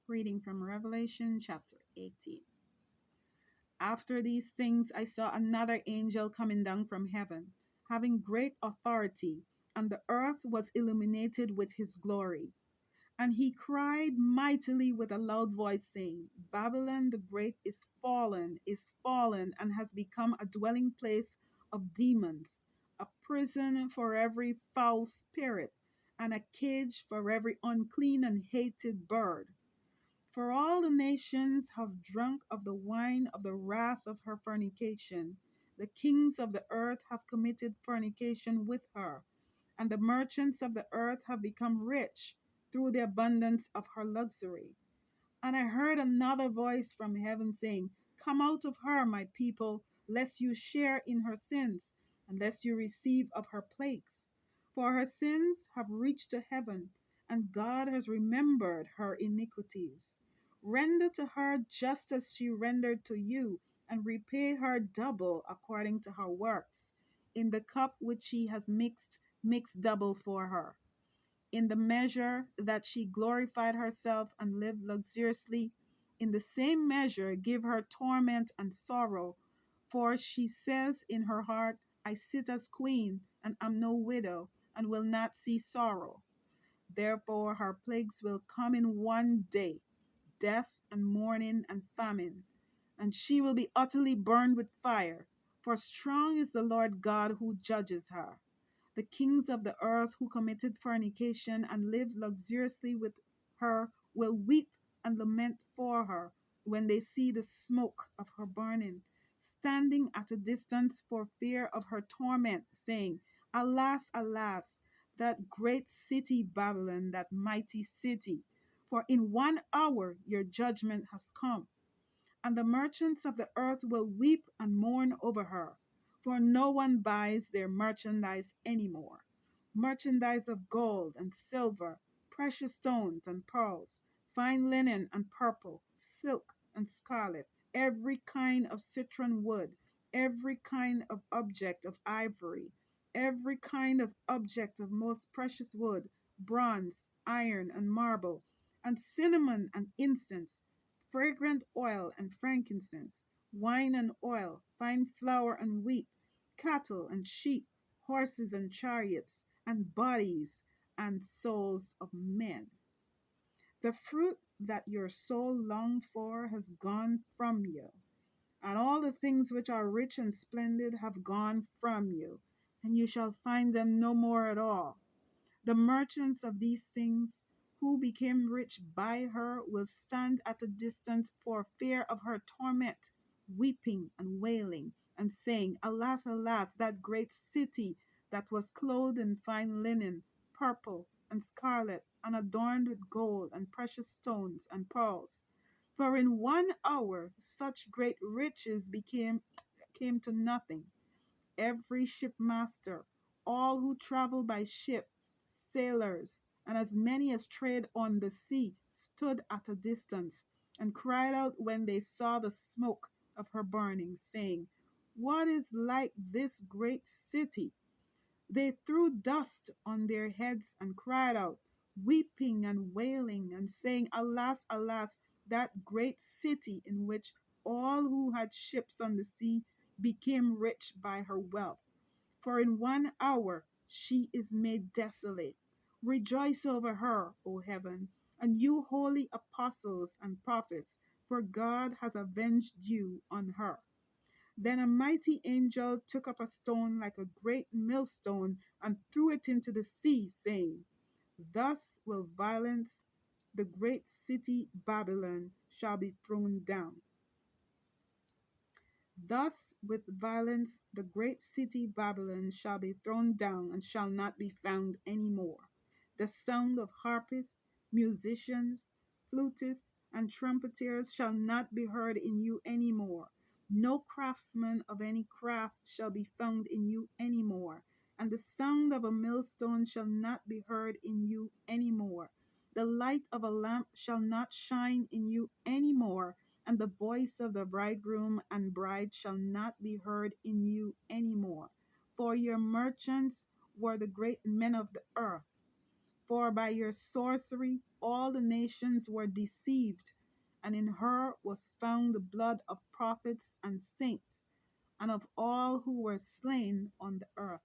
Reading from Revelation chapter 18. After these things, I saw another angel coming down from heaven, having great authority, and the earth was illuminated with his glory. And he cried mightily with a loud voice, saying, Babylon the Great is fallen, and has become a dwelling place of demons, a prison for every foul spirit, and a cage for every unclean and hated bird. For all the nations have drunk of the wine of the wrath of her fornication. The kings of the earth have committed fornication with her, and the merchants of the earth have become rich through the abundance of her luxury. And I heard another voice from heaven saying, Come out of her, my people, lest you share in her sins, and lest you receive of her plagues. For her sins have reached to heaven, and God has remembered her iniquities. Render to her just as she rendered to you, and repay her double according to her works. In the cup which she has mixed, mix double for her. In the measure that she glorified herself and lived luxuriously, in the same measure give her torment and sorrow. For she says in her heart, I sit as queen, and am no widow, and will not see sorrow. Therefore her plagues will come in one day, death and mourning and famine, and she will be utterly burned with fire. For strong is the Lord God who judges her. The kings of the earth who committed fornication and lived luxuriously with her will weep and lament for her when they see the smoke of her burning, standing at a distance for fear of her torment, saying, Alas, alas, that great city Babylon, that mighty city! For in 1 hour your judgment has come. And the merchants of the earth will weep and mourn over her, for no one buys their merchandise anymore. Merchandise of gold and silver, precious stones and pearls, fine linen and purple, silk and scarlet, every kind of citron wood, every kind of object of ivory, every kind of object of most precious wood, bronze, iron, and marble, and cinnamon and incense, fragrant oil and frankincense, wine and oil, fine flour and wheat, cattle and sheep, horses and chariots, and bodies and souls of men. The fruit that your soul longed for has gone from you, and all the things which are rich and splendid have gone from you, and you shall find them no more at all. The merchants of these things who became rich by her will stand at a distance for fear of her torment, weeping and wailing, and saying, Alas, alas, that great city that was clothed in fine linen, purple and scarlet, and adorned with gold and precious stones and pearls. For in 1 hour such great riches came to nothing. Every shipmaster, all who travel by ship, sailors, and as many as trade on the sea, stood at a distance, and cried out when they saw the smoke of her burning, saying, What is like this great city? They threw dust on their heads and cried out, weeping and wailing, and saying, Alas, alas, that great city in which all who had ships on the sea became rich by her wealth. For in 1 hour she is made desolate. Rejoice over her, O heaven, and you holy apostles and prophets, for God has avenged you on her. Then a mighty angel took up a stone like a great millstone and threw it into the sea, saying, Thus will violence the great city Babylon shall be thrown down. Thus with violence the great city Babylon shall be thrown down and shall not be found any more. The sound of harpists, musicians, flutists, and trumpeters shall not be heard in you any more. No craftsman of any craft shall be found in you any more, and the sound of a millstone shall not be heard in you any more. The light of a lamp shall not shine in you any more, and the voice of the bridegroom and bride shall not be heard in you any more. For your merchants were the great men of the earth. For by your sorcery all the nations were deceived, and in her was found the blood of prophets and saints, and of all who were slain on the earth.